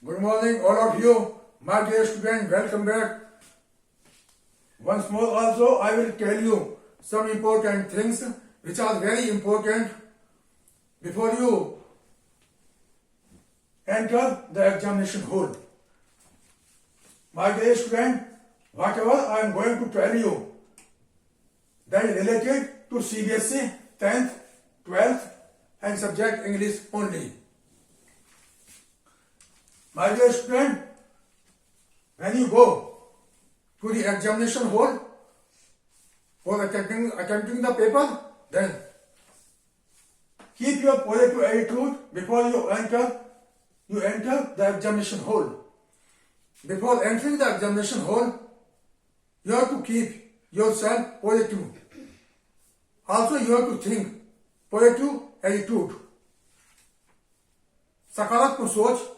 Good morning, all of you. My dear students, welcome back. Once more also, I will tell you some important things which are very important before you enter the examination hall. My dear student, whatever I am going to tell you, that is related to CBSE 10th, 12th and subject English only. My dear student, when you go to the examination hall for attempting the paper, then keep your positive attitude before you enter the examination hall. Before entering the examination hall, you have to keep yourself positive. Also, you have to think positive attitude. सकारात्मक सोच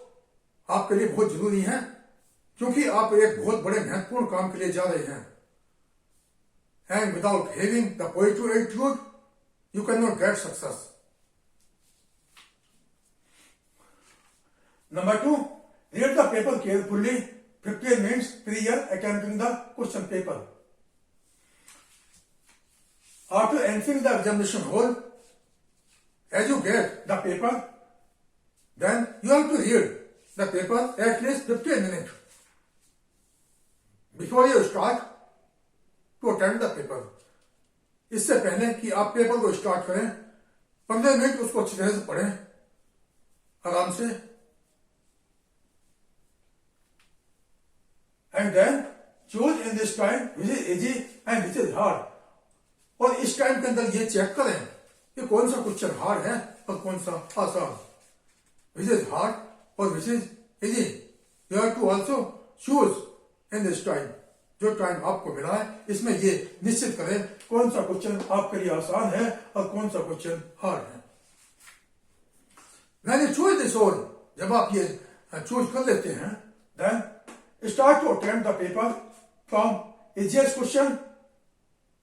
आपके लिए बहुत जरूरी है, क्योंकि आप एक बहुत बड़े महत्वपूर्ण काम के लिए जा रहे हैं. And without having the positive attitude, you cannot get success. Number 2, read the paper carefully 15 minutes prior attempting the question paper. After entering the examination hall, as you get the paper, then you have to read the paper at least 15 minutes before you start to attempt the paper. इससे पहले कि आप paper को start करें, 15 minute उसको अच्छी तरह से पढ़ें, आराम से. And then choose in this time which is easy and which is hard. और इस टाइम के अंदर ये चेक करें कि कौन सा क्वेश्चन हार्ड है और कौन सा आसान. Which is hard or which is easy. You have to also choose in this time. जो टाइम आपको मिला है, इसमें ये निश्चित करें कौन सा क्वेश्चन आपके लिए आसान है और कौन सा क्वेश्चन हार्ड है. When you choose this all, जब आप ये चूज कर लेते हैं, then start to attempt the paper from easiest question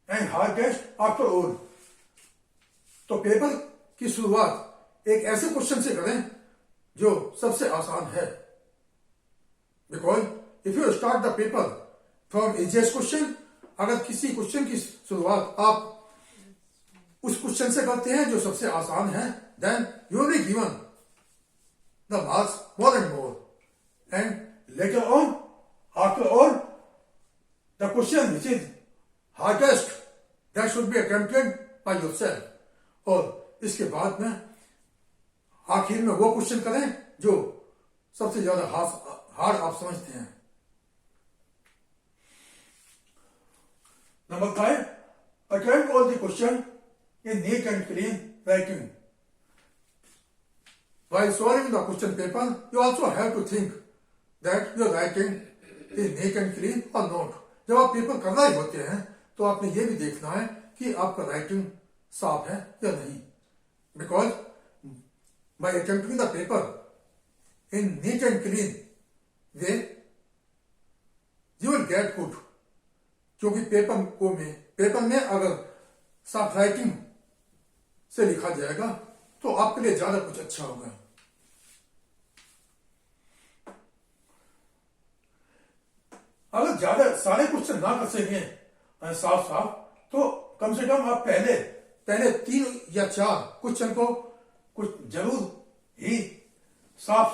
and hardest after all. तो पेपर की शुरुआत एक ऐसे क्वेश्चन से करें जो सबसे आसान है. Because if you start the paper from easiest question, अगर किसी क्वेश्चन की शुरुआत आप उस क्वेश्चन से करते हैं जो सबसे आसान है, then you will be given the marks more and more. And later on, after all, the question which is hardest, that should be attempted by yourself. और इसके बाद में आखिर में वो क्वेश्चन करें जो सबसे ज्यादा हार्ड आप समझते हैं. Number 5, attempt all the question in neat and clean writing. While solving the question paper, you also have to think that your writing is neat and clean or not. जब आप paper कर रहे होते हैं तो आपने ये भी देखना है कि आपका राइटिंग साफ है या नहीं. Because by attempting the paper in neat and clean way, you will get good. क्योंकि पेपर में अगर साफ राइटिंग से लिखा जाएगा तो आपके लिए ज्यादा कुछ अच्छा होगा. अगर ज्यादा सारे क्वेश्चन ना कर सके साफ तो कम से कम आप पहले 3 या 4 क्वेश्चन को कुछ जरूर ही साफ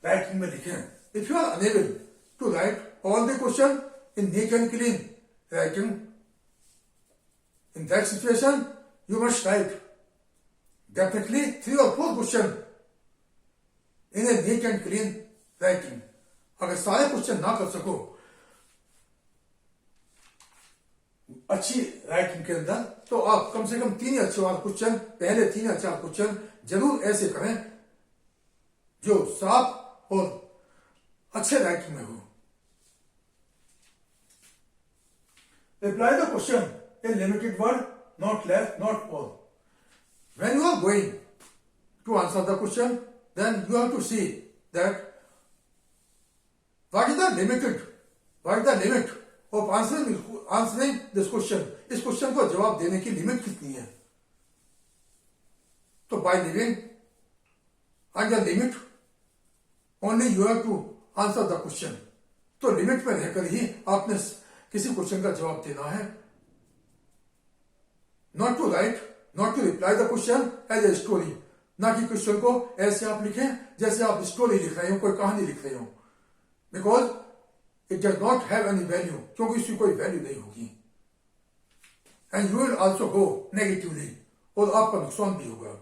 राइटिंग में लिखें. If you are unable to write all the question in neat and clean writing, in that situation you must write definitely 3 or 4 question in a neat and clean writing. अगर सारे question ना कर सको अच्छी writing के अंदर, तो आप कम से कम 3 या 4 क्वेश्चन, पहले 3 या 4 क्वेश्चन जरूर ऐसे करें जो साफ और अच्छे राइटिंग में हो. Reply the question in limited word, not less, not more. When you are going to answer the question, then you have to see that what is the limit of answering this question. इस question को जवाब देने की limit कितनी है. तो by living under limit only you have to answer the question. तो limit में रहकर ही आपने किसी क्वेश्चन का जवाब देना है। Not to write, not to reply the question as a story, ना कि क्वेश्चन को ऐसे आप लिखें जैसे आप स्टोरी लिख रहे हो, कोई कहानी लिख रहे हो, because it does not have any value, क्योंकि इसकी कोई वैल्यू नहीं होगी। And you will also go negatively, और आपका नुकसान भी होगा।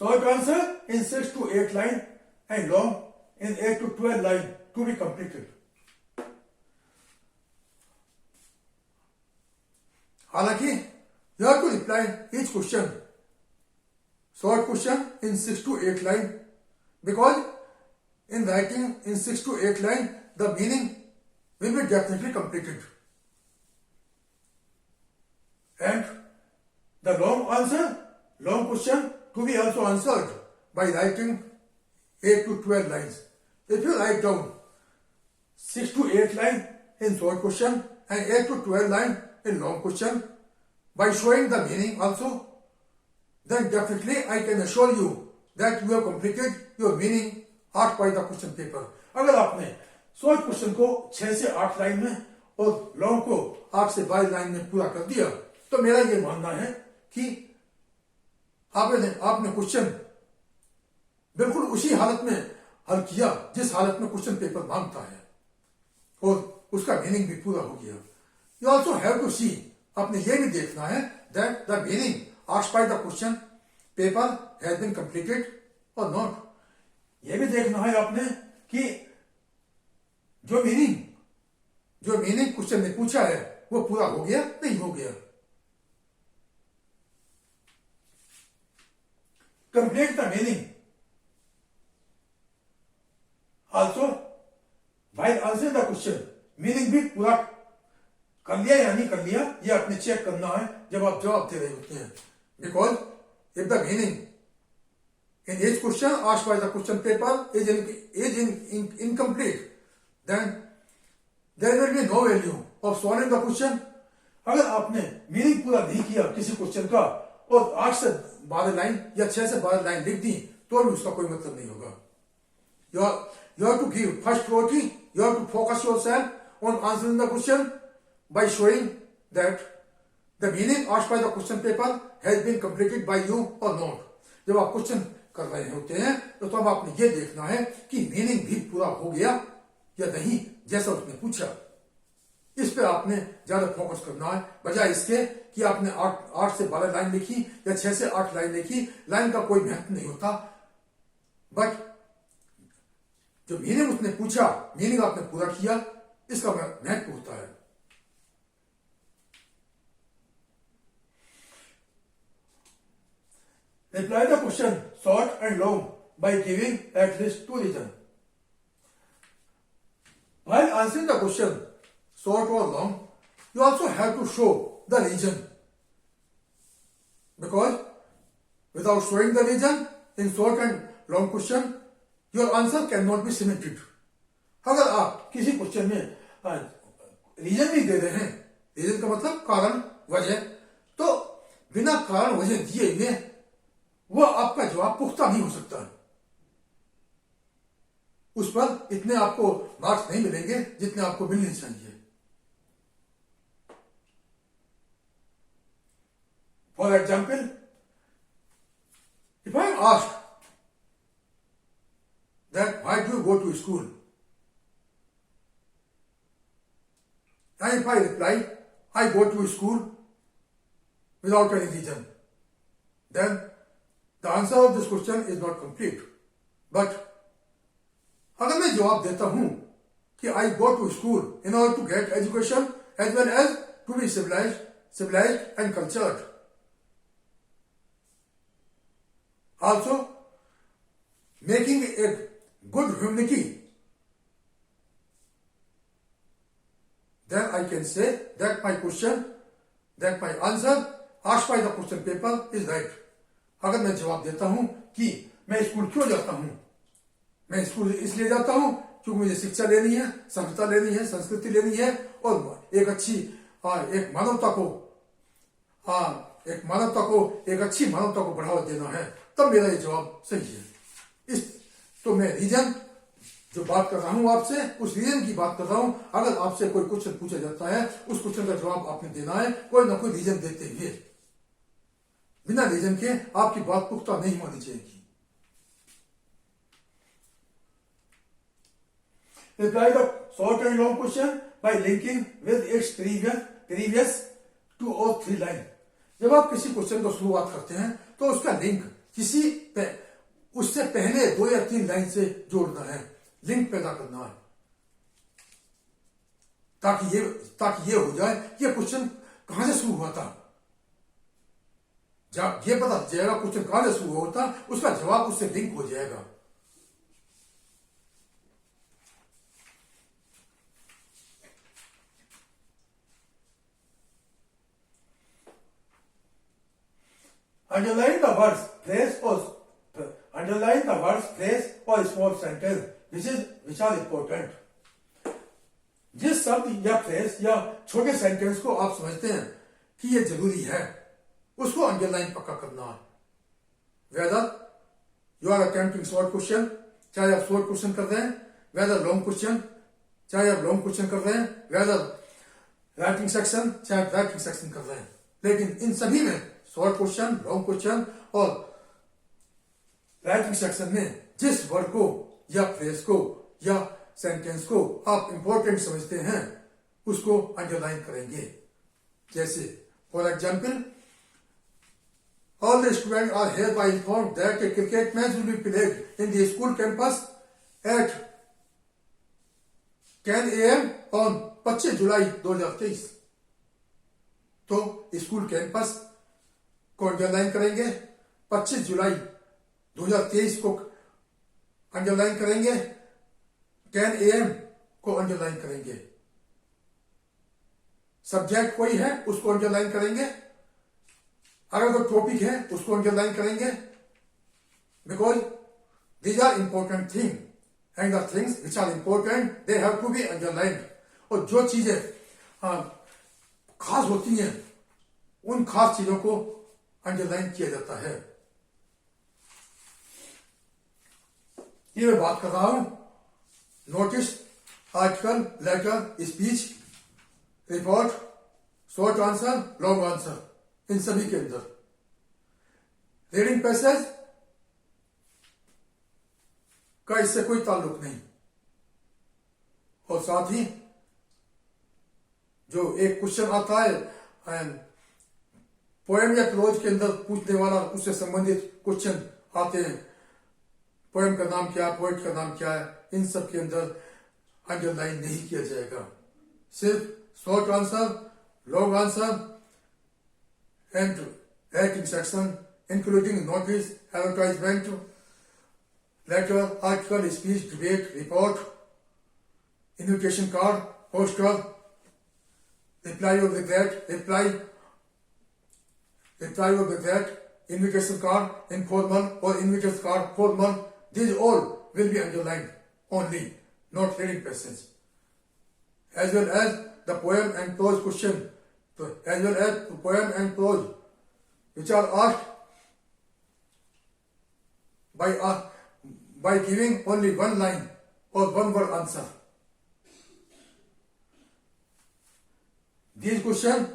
Short answer in 6 to 8 line and long in 8 to 12 line to be completed. हालांकि you have to reply each question, short question in 6 to 8 line, because in writing in 6 to 8 line the meaning will be definitely completed. And the long answer, long question to be also answered by writing 8 to 12 lines. If you write down 6 to 8 line in short question and 8 to 12 line in long question by showing the meaning also, then definitely I can assure you that you have completed your meaning asked by the question paper. अगर आपने short question को 6 से 8 line में और long को 8 से 22 line में पूरा कर दिया, तो मेरा ये मानना है कि आपने क्वेश्चन बिल्कुल उसी हालत में हल किया जिस हालत में क्वेश्चन पेपर मांगता है, और उसका मीनिंग भी पूरा हो गया। You also have to see, आपने ये भी देखना है that the meaning asked by the question paper has been completed or not. ये भी देखना है आपने कि जो मीनिंग क्वेश्चन ने पूछा है वो पूरा हो गया नहीं हो गया। Complete the meaning. Also, while answering the question, meaning भी पूरा कर लिया या नहीं कर लिया, ये आपने चेक करना है जब आप जवाब दे रहे होते हैं। Because if the meaning in each question asked by the question paper is incomplete, then there will be no value of solving the question. अगर आपने मीनिंग पूरा नहीं किया किसी क्वेश्चन का और 8 से 12 लाइन या 6 से 12 लाइन लिख दी, तो भी उसका कोई मतलब नहीं होगा। You have to give first priority, you have to focus yourself on answering the question by showing that the meaning asked by the question paper has been completed by you or not. जब आप question कर रहे होते हैं तो तब आपने ये देखना है कि मीनिंग भी पूरा हो गया या नहीं जैसा उसने पूछा। इस पे आपने ज्यादा फोकस करना है, बजाय इसके कि आपने 8 से 12 लाइन लिखी या 6 से 8 लाइन लिखी। लाइन का कोई महत्व नहीं होता, बट जो मीनिंग उसने पूछा, मीनिंग आपने पूरा किया, इसका महत्व होता है। Reply the question short and long by giving at least 2 reasons. While answering the question short or long, you also have to show the reason, because without showing the reason in short and long question, your answer cannot be cemented. अगर आप किसी question में reason नहीं दे रहे हैं, reason का मतलब कारण, वजह, तो बिना कारण वजह दिए हुए वो आपका जवाब पुख्ता नहीं हो सकता। उस पर इतने आपको मार्क्स नहीं मिलेंगे जितने आपको मिलने चाहिए। For example, if I am asked that why do you go to school, and if I reply I go to school without any reason, then the answer of this question is not complete. But अगर मैं जवाब देता हूं कि I go to school in order to get education as well as to be civilized and cultured, also making a good humanity, then I can say that my question, that my answer asked by the question paper is right. अगर मैं जवाब देता हूं कि मैं school क्यों जाता हूं, मैं स्कूल इसलिए जाता हूं क्योंकि मुझे शिक्षा लेनी है, सभ्यता लेनी है, संस्कृति लेनी है, और एक अच्छी एक मानवता को एक मानवता को, एक अच्छी मानवता को बढ़ावा देना है, तब मेरा ये जवाब सही है। इस तो मैं रीजन जो बात कर रहा हूं आपसे, उस रीजन की बात कर रहा हूं। अगर आपसे कोई क्वेश्चन पूछा जाता है, उस क्वेश्चन का जवाब आपने देना है कोई ना कोई रीजन देते हुए। बिना रीजन के आपकी बात पुख्ता नहीं मानी जाएगी। Reply the short and long question by linking with its previous 2 or 3 line। जब आप किसी क्वेश्चन को शुरुआत करते हैं तो उसका लिंक उससे पहले 2 या 3 लाइन से जोड़ना है, लिंक पैदा करना है, ताकि ये हो जाए कि ये क्वेश्चन कहां से शुरू हुआ था। जब ये पता चलेगा क्वेश्चन कहां से शुरू हुआ था, उसका जवाब उससे लिंक हो जाएगा। Underline the words, phrase or small sentence which are important। जिस शब्द या फ्रेज या छोटे सेंटेंस को आप समझते हैं कि ये जरूरी है, उसको अंडरलाइन पक्का करना है। Whether you are attempting short question, चाहे आप शॉर्ट क्वेश्चन कर रहे हैं, वेदर लॉन्ग क्वेश्चन, चाहे आप लॉन्ग क्वेश्चन कर रहे हैं, वेदर राइटिंग सेक्शन, चाहे आप राइटिंग सेक्शन कर रहे हैं, लेकिन इन सभी में शॉर्ट क्वेश्चन, लॉन्ग क्वेश्चन और राइटिंग सेक्शन में जिस वर्ड को या फ्रेज को या सेंटेंस को आप इंपॉर्टेंट समझते हैं, उसको अंडरलाइन करेंगे। जैसे for example, all the students are hereby informed that a cricket match will be played in the school campus at 10 AM on 25 जुलाई 2023। तो स्कूल कैंपस को अंडरलाइन करेंगे, 25 जुलाई 2023 को अंडरलाइन करेंगे, 10 AM को अंडरलाइन करेंगे। सब्जेक्ट कोई है उसको अंडरलाइन करेंगे, अगर कोई टॉपिक है उसको अंडरलाइन करेंगे, because these are important thing and the things which are important they have to be underlined. और जो चीजें खास होती हैं, उन खास चीजों को अंडरलाइन किया जाता है। ये मैं बात कर रहा हूं notice, article, letter, speech, report, short answer, long answer, इन सभी के अंदर रीडिंग पैसेज का इससे कोई ताल्लुक नहीं। और साथ ही जो एक क्वेश्चन आता है पोएम या प्रोज के अंदर पूछने वाला, उससे संबंधित क्वेश्चन आते हैं, पोएम का नाम क्या, पोएट का नाम क्या है, इन सब के अंदर अंडरलाइन नहीं किया जाएगा। सिर्फ short answer, long answer and writing section including notice, advertisement, letter, article, speech, debate, report, invitation card, poster, reply or regret, invitation card, informal or invitation card, formal, these all will be underlined only, not reading passage. As well as the poem and prose question, as well as the poem and prose which are asked by giving only one line or one word answer. These questions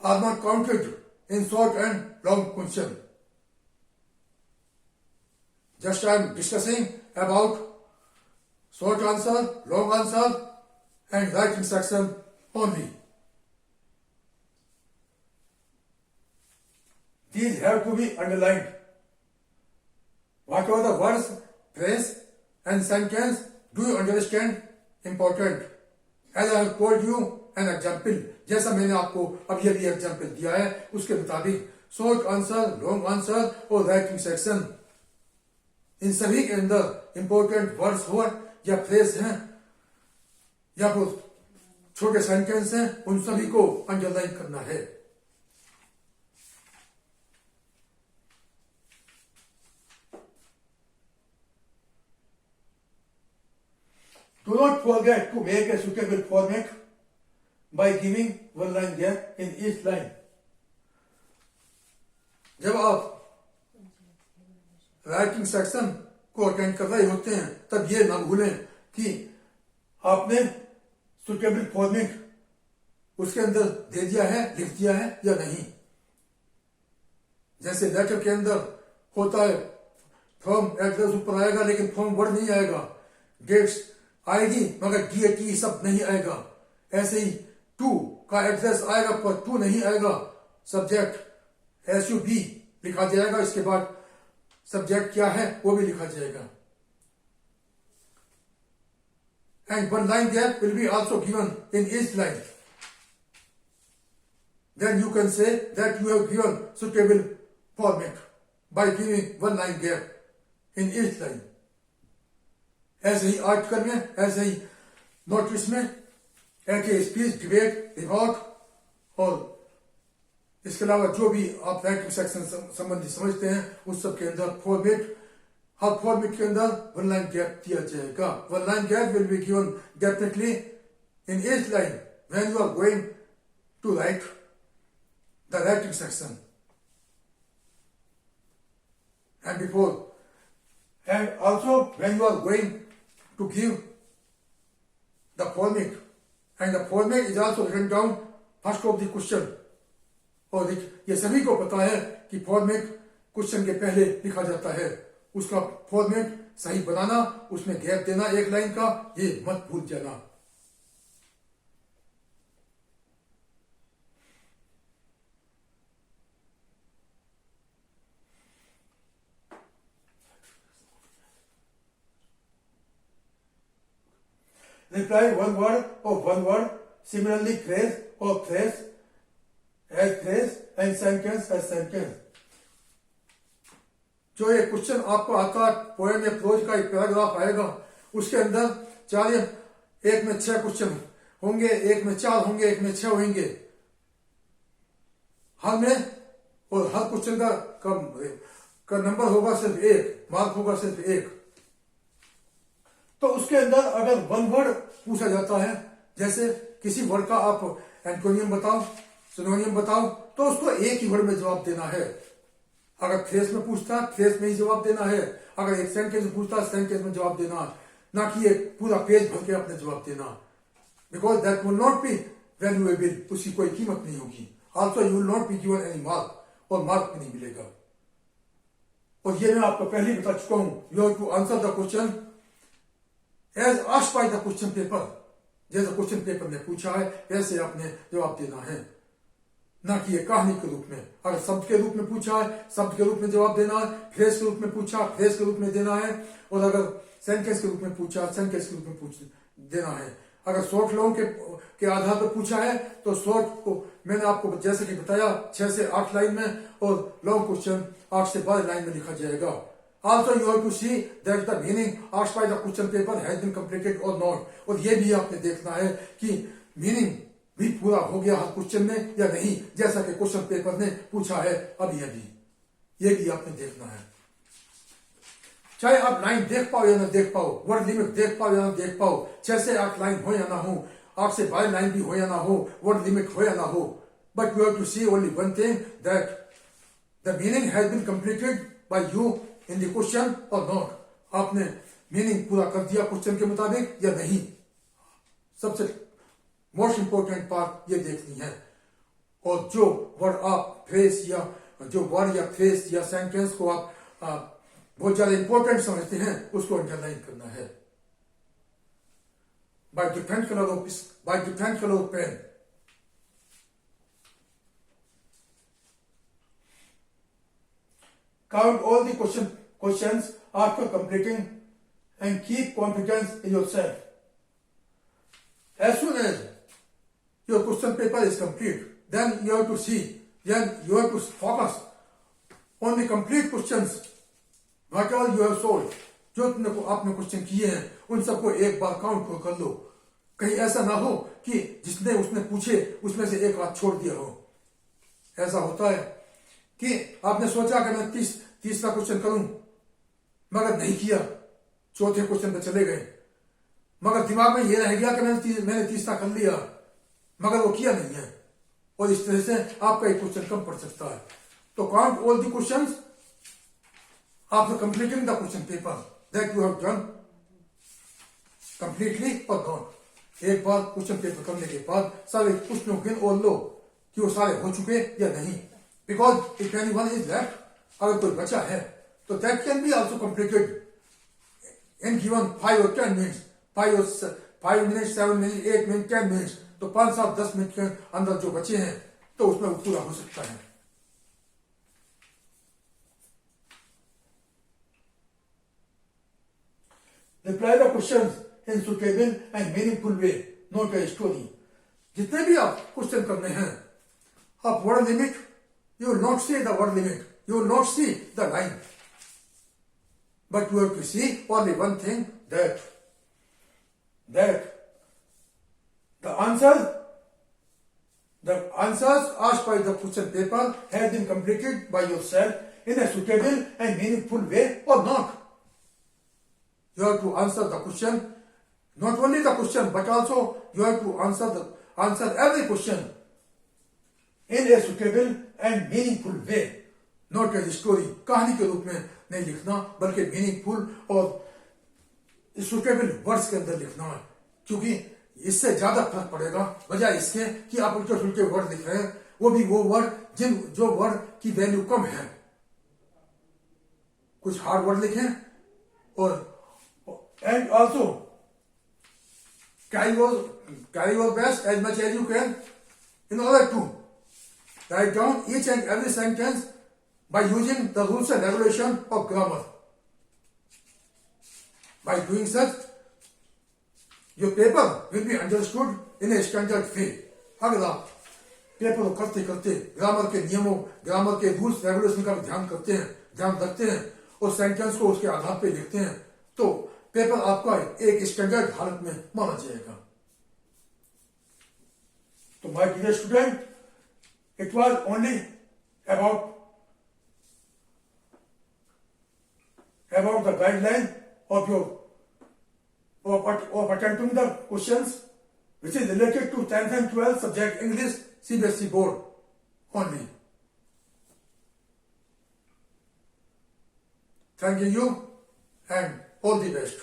are not counted in short and long question. Just I am discussing about short answer, long answer and writing section only. These have to be underlined. Whatever the words, phrase and sentence, do you understand? Important. As I have told you an example, जैसा मैंने आपको अब ये भी example दिया है, उसके मुताबिक शॉर्ट आंसर, लॉन्ग आंसर और राइटिंग सेक्शन, इन सभी के अंदर इंपॉर्टेंट वर्ड्स हो या फ्रेज हैं या फिर छोटे सेंटेंस हैं, उन सभी को अंडरलाइन करना है। Do not forget to make a suitable format by giving one line gap in each line. जब आप राइटिंग सेक्शन को अटेंड कर रहे होते हैं तब ये ना भूलें कि आपने सुटेबल फॉर्मेट उसके अंदर दे दिया है, लिख दिया है या नहीं। जैसे लेटर के अंदर होता है फ्रॉम एड्रेस ऊपर आएगा लेकिन फ्रॉम वर्ड नहीं आएगा, डेट्स आएगी मगर DAT सब नहीं आएगा। ऐसे ही टू का एड्रेस आएगा पर टू नहीं आएगा, सब्जेक्ट SUB लिखा जाएगा, इसके बाद सब्जेक्ट क्या है वो भी लिखा जाएगा। And one line gap will be also given in each line. Then you can say that you have given suitable format by giving one line gap in each line. ऐसे ही आर्टिकल में, ऐसे ही notice में, ऐसे speech, debate, report और इसके अलावा जो भी आप राइटिंग सेक्शन संबंधी समझते हैं उस सब के अंदर फॉर्मेट, हर फॉर्मेट के अंदर वन लाइन गैप दिया जाएगा। One line gap will be given definitely in each line when you are going to write the writing section and before, and also when you are going to give the format, and the format is also written down first of the question। और ये सभी को पता है कि format question के पहले लिखा जाता है, उसका फॉर्मेट सही बनाना, उसमें गैप देना एक लाइन का, ये मत भूल जाना। Reply one word or one word, similarly phrase or phrase, as phrase and sentence as sentence। जो ये क्वेश्चन आपको आता है पोएम या प्रोज का एक पैराग्राफ आएगा, उसके अंदर चार, एक में 6 क्वेश्चन होंगे, एक में 4 होंगे, एक में 6 होंगे, हर में, और हर क्वेश्चन का नंबर होगा सिर्फ 1, मार्क होगा सिर्फ 1। तो उसके अंदर अगर वन वर्ड पूछा जाता है, जैसे किसी वर्ड का आप एंटोनियम बताओ, सिनोनियम बताओ, तो उसको एक ही वर्ड में जवाब देना है। अगर फ्रेज में पूछता है फ्रेज में ही जवाब देना है, अगर एक सेंटेंस में पूछता है सेंटेंस में जवाब देना, ना कि एक पूरा पेज भर के अपने जवाब देना। Because that will not be valuable, उसकी कोई कीमत नहीं होगी। Also you will not be given any mark, और मार्क भी नहीं मिलेगा। और ये मैं आपको पहले ही बता चुका हूं, you have to answer the question as asked by the question paper. जैसा क्वेश्चन पेपर ने पूछा है ऐसे आपने जवाब देना है, ना कि ये कहानी के रूप में। अगर शब्द के रूप में पूछा है शब्द के रूप में जवाब देना है, फ्रेज के रूप में पूछा फ्रेज के रूप में देना है, और अगर सेंटेंस के रूप में पूछा सेंटेंस के रूप में देना है। अगर शॉर्ट लॉन्ग के आधार पर पूछा है तो शॉर्ट को मैंने आपको जैसे कि बताया 6 से 8 लाइन में, और लॉन्ग क्वेश्चन 8 से 12 लाइन में लिखा जाएगा। Also you have to see that the meaning asked by the question paper has been completed or not। और ये भी आपने देखना है कि मीनिंग भी पूरा हो गया हर क्वेश्चन में या नहीं, जैसा कि क्वेश्चन पेपर ने पूछा है अभी अभी, ये भी आपने देखना है। चाहे आप लाइन देख पाओ या ना देख पाओ, वर्ड लिमिट देख पाओ या ना देख पाओ, 6 से 8 लाइन हो या ना हो, 8 से 12 लाइन भी हो या ना हो, वर्ड लिमिट हो या ना हो, but you have to see only one thing, that the meaning has been completed by you in the question और नॉट। आपने मीनिंग पूरा कर दिया क्वेश्चन के मुताबिक या नहीं, सबसे मोस्ट इंपोर्टेंट पार्ट ये देखनी है। और जो वर्ड आप फ्रेज या जो वर्ड या फ्रेज या सेंटेंस को आप बहुत ज्यादा इंपॉर्टेंट समझते हैं उसको अंडरलाइन करना है by different colour of pen. Count all the questions after completing and keep confidence in yourself. As soon as your question paper is complete, then you have to see, then you have to focus on the complete questions, whatever you have solved। जो आपने question किए हैं उन सबको एक बार count कर लो, कहीं ऐसा ना हो कि जिसने उसने पूछे उसमें से एक हाथ छोड़ दिया हो। ऐसा होता है कि आपने सोचा कि मैं तीसरा क्वेश्चन करूं मगर नहीं किया, चौथे क्वेश्चन पे चले गए, मगर दिमाग में ये रह गया कि मैंने तीसरा कर लिया मगर वो किया नहीं है, और इस तरह से आपका एक क्वेश्चन कम पड़ सकता है. तो count all the questions after completing the question paper that you have done completely और नॉट. एक बार क्वेश्चन पेपर करने के बाद सारे क्वेश्चनों गिन और लो कि वो सारे हो चुके या नहीं. Because if anyone is left, अगर कोई बचा है तो that can be also completed in given 5 or 10 minutes, 5 minutes, 7 minutes, 8 minutes, 10 minutes. तो 5, 7, 10 मिनट के अंदर जो बचे हैं तो उसमें वो पूरा हो सकता है. Reply the questions in suitable and meaningful way, not a story. जितने भी आप क्वेश्चन करने हैं, आप word limit, you will not see the word limit, you will not see the line, but you have to see only one thing, that the answers asked by the question paper have been completed by yourself in a suitable and meaningful way or not. You have to answer the question, not only the question, but also you have to answer every question in a suitable and meaningful way, not as a story. कहानी के रूप में नहीं लिखना, बल्कि meaningful और suitable words के अंदर लिखना है, क्योंकि इससे ज्यादा फर्क पड़ेगा बजाय इसके कि आप उल्टे सुलटे वर्ड लिख रहे हैं, वो भी वो वर्ड जो वर्ड की वैल्यू कम है. कुछ हार्ड वर्ड लिखें और and also carry your best as much as you can in order to write down each and every sentence by using the rules and regulation of grammar. By doing such, your paper will be understood in a standard way. अगर आप paper को करते करते grammar के नियमों, grammar के rules regulation का ध्यान रखते हैं और सेंटेंस को उसके आधार पे लिखते हैं, तो पेपर आपका एक स्टैंडर्ड हालत में माना जाएगा. तो my dear student, it was only about the guideline of attempting the questions which is related to 10th and 12th subject English CBSE board only. Thank you and all the best.